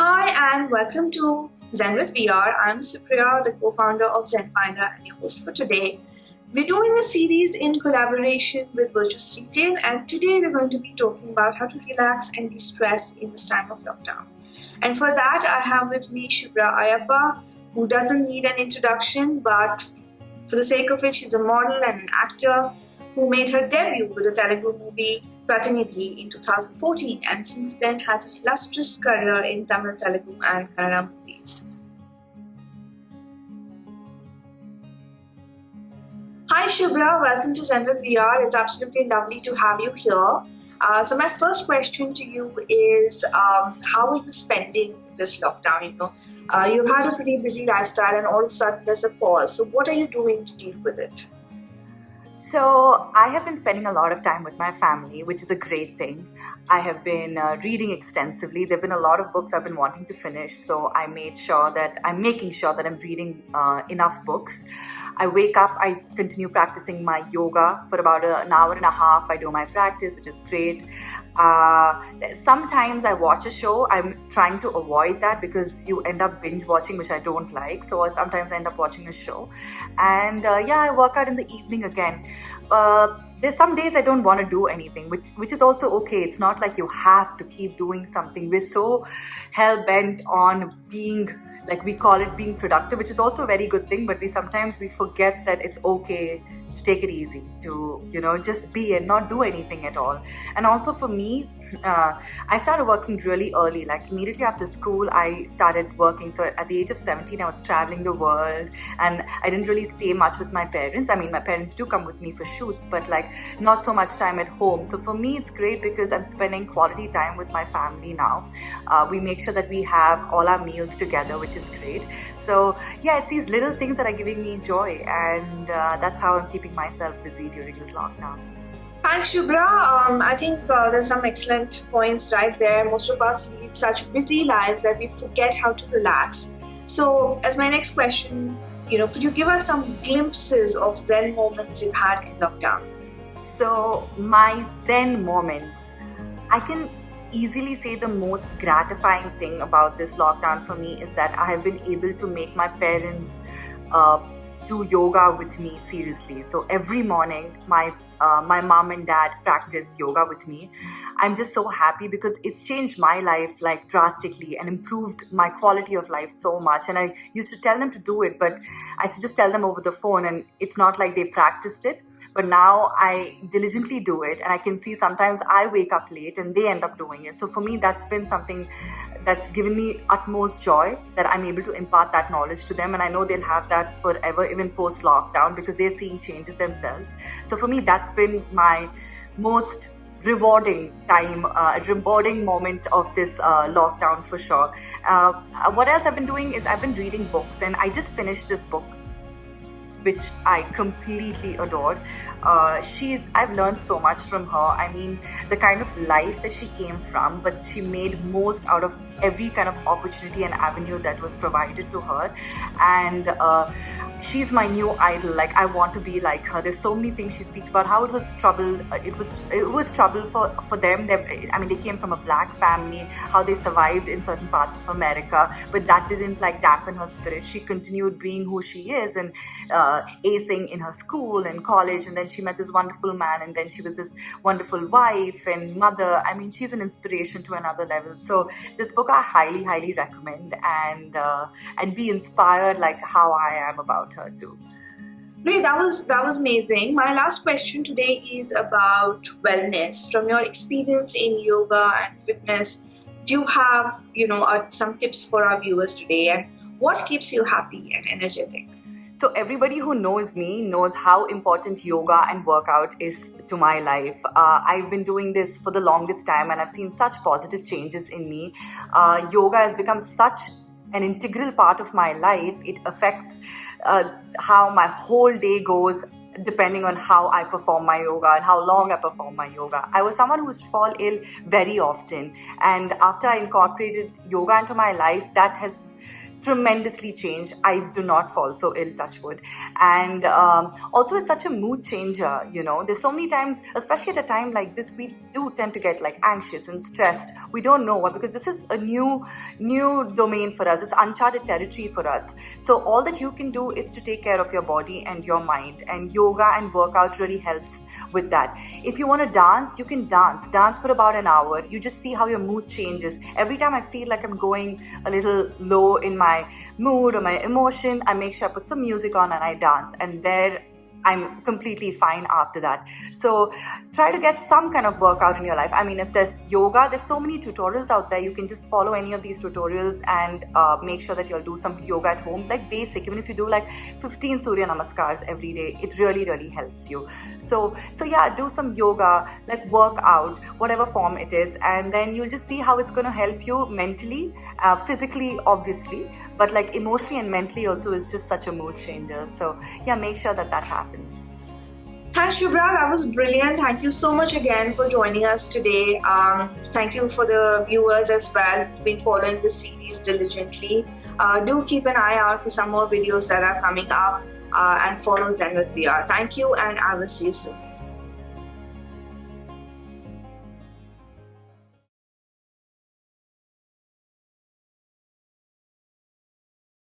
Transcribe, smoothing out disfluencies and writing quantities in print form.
Hi and welcome to Zen with VR. I'm Supriya, the co-founder of ZenFinder and the host for today. We're doing a series in collaboration with Virtuous Retail, and today we're going to be talking about how to relax and de-stress in this time of lockdown. And for that, I have with me Shubhra Ayappa, who doesn't need an introduction, but for the sake of it, she's a model and an actor who made her debut with the Telugu movie Pratinidhi in 2014 and since then has an illustrious career in Tamil, Telugu and Kannada movies. Hi Shubhra, welcome to Zen with VR. It's absolutely lovely to have you here. So my first question to you is, how are you spending this lockdown? You've had a pretty busy lifestyle and all of a sudden there's a pause. So what are you doing to deal with it? So I have been spending a lot of time with my family, which is a great thing. I have been reading extensively. There have been a lot of books I've been wanting to finish, so I'm making sure that I'm reading enough books. I wake up, I continue practicing my yoga for about an hour and a half. I do my practice, which is great. Sometimes I watch a show. I'm trying to avoid that because you end up binge watching, which I don't like. So sometimes I end up watching a show. And I work out in the evening again. There's some days I don't want to do anything, which is also okay. It's not like you have to keep doing something. We're so hell-bent on being, like we call it, being productive, which is also a very good thing, but we sometimes forget that it's okay to take it easy, to just be and not do anything at all. And also for me, I started working really early. Like immediately after school, I started working. So at the age of 17, I was traveling the world, and I didn't really stay much with my parents. I mean, my parents do come with me for shoots, but like not so much time at home. So for me, it's great because I'm spending quality time with my family now. We make sure that we have all our meals together, which is great. So yeah, it's these little things that are giving me joy, and that's how I'm keeping myself busy during this lockdown. Thanks, Shubhra. I think there's some excellent points right there. Most of us lead such busy lives that we forget how to relax. So, as my next question, could you give us some glimpses of Zen moments you've had in lockdown? So, my Zen moments, I can easily say the most gratifying thing about this lockdown for me is that I have been able to make my parents do yoga with me seriously. So every morning, my mom and dad practice yoga with me. I'm just so happy because it's changed my life like drastically and improved my quality of life so much. And I used to tell them to do it, but I used to just tell them over the phone, and it's not like they practiced it. But now I diligently do it, and I can see sometimes I wake up late and they end up doing it. So for me, that's been something that's given me utmost joy, that I'm able to impart that knowledge to them. And I know they'll have that forever, even post-lockdown, because they're seeing changes themselves. So for me, that's been my most rewarding moment of this lockdown for sure. What else I've been doing is I've been reading books, and I just finished this book which I completely adored. I've learned so much from her. I mean, the kind of life that she came from, but she made most out of every kind of opportunity and avenue that was provided to her. And she's my new idol. Like, I want to be like her. There's so many things she speaks about, how it was trouble. It was trouble for them. They came from a black family, how they survived in certain parts of America, but that didn't like dampen her spirit. She continued being who she is and acing in her school and college, and then she met this wonderful man, and then she was this wonderful wife and mother. I mean, she's an inspiration to another level. So this book I highly, highly recommend, and be inspired like how I am about her too. Great, that was amazing. My last question today is about wellness. From your experience in yoga and fitness, do you have some tips for our viewers today? And what keeps you happy and energetic? So everybody who knows me knows how important yoga and workout is to my life. I've been doing this for the longest time, and I've seen such positive changes in me. Yoga has become such an integral part of my life. It affects how my whole day goes, depending on how I perform my yoga and how long I perform my yoga. I was someone who used to fall ill very often, and after I incorporated yoga into my life, that has tremendously changed. I do not fall so ill, touch wood. And also, it's such a mood changer. There's so many times, especially at a time like this, we do tend to get like anxious and stressed. We don't know what, because this is a new domain for us. It's uncharted territory for us. So all that you can do is to take care of your body and your mind, and yoga and workout really helps with that. If you want to dance, you can dance for about an hour. You just see how your mood changes. Every time I feel like I'm going a little low in my mood or my emotion, I make sure I put some music on and I dance, and there I'm completely fine after that. So try to get some kind of workout in your life. I mean, if there's yoga, there's so many tutorials out there. You can just follow any of these tutorials and make sure that you'll do some yoga at home, like basic. Even if you do like 15 Surya Namaskars every day, it really helps you. So yeah, do some yoga, like work out, whatever form it is, and then you'll just see how it's going to help you mentally, physically, obviously, but like emotionally and mentally also is just such a mood changer. So yeah, make sure that happens. Thanks, Shubhra. That was brilliant. Thank you so much again for joining us today. Thank you for the viewers as well who've been following the series diligently. Do keep an eye out for some more videos that are coming up, and follow Zen with VR. Thank you, and I will see you soon.